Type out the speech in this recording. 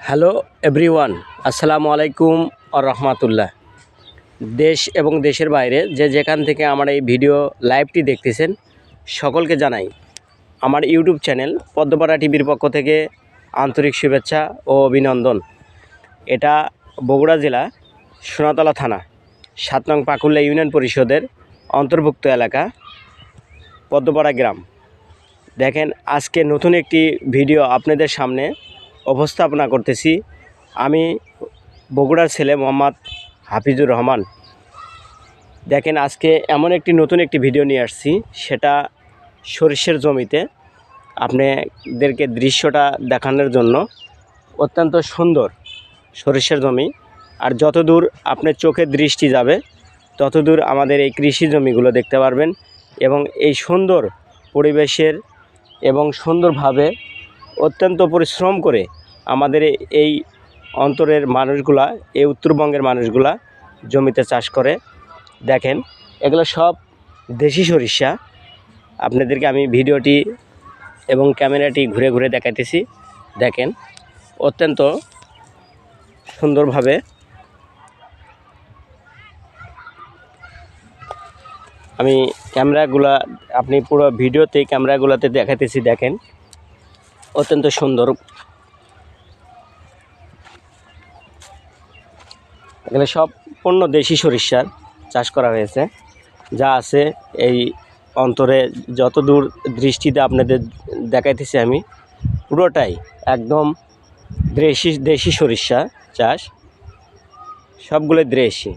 Hello everyone, আসসালামু আলাইকুম আর রহমাতুল্লাহ। দেশ এবং দেশের বাইরে যে যেখান থেকে আমার এই ভিডিও লাইভটি দেখতেছেন সকলকে জানাই আমার ইউটিউব চ্যানেল পদ্মপাড়া টিভির পক্ষ থেকে আন্তরিক শুভেচ্ছা ও অভিনন্দন। এটা বগুড়া জেলা সোনাতলা থানা 7 নং পাকুল্লা ইউনিয়ন পরিষদের অন্তর্ভুক্ত এলাকা পদ্মপাড়া গ্রাম। দেখেন, আজকে নতুন একটি ভিডিও আপনাদের সামনে উপস্থাপনা করতেছি। আমি বগুড়ার ছেলে মোহাম্মদ হাফিজুর রহমান। দেখেন, আজকে এমন একটি নতুন একটি ভিডিও নিয়ে আসছি, সেটা সরিষার জমিতে আপনাদেরকে দৃশ্যটা দেখানোর জন্য। অত্যন্ত সুন্দর সরিষার জমি, আর যতদূর আপনার চোখের দৃষ্টি যাবে ততদূর আমাদের এই কৃষি জমিগুলো দেখতে পারবেন। এবং এই সুন্দর পরিবেশের এবং সুন্দরভাবে অত্যন্ত পরিশ্রম করে আমাদের এই অঞ্চলের মানুষগুলা, এই উত্তরবঙ্গের মানুষগুলা জমিতে চাষ করে। দেখেন, এগুলো সব দেশি সরিষা। আপনাদেরকে আমি ভিডিওটি এবং ক্যামেরাটি ঘুরে ঘুরে দেখাইতেছি। দেখেন, অত্যন্ত সুন্দরভাবে আমি ক্যামেরাগুলা, আপনি পুরো ভিডিওতে ক্যামেরাগুলোতে দেখাইতেছি। দেখেন, অত্যন্ত সুন্দর। এগুলো সম্পূর্ণ দেশি সরিষার চাষ করা হয়েছে। যা আছে এই অন্তরে যত দূর দৃষ্টিতে আপনাদের দেখাইতেছি আমি, পুরোটাই একদম দেশি সরিষা চাষ, সবগুলো দেশি।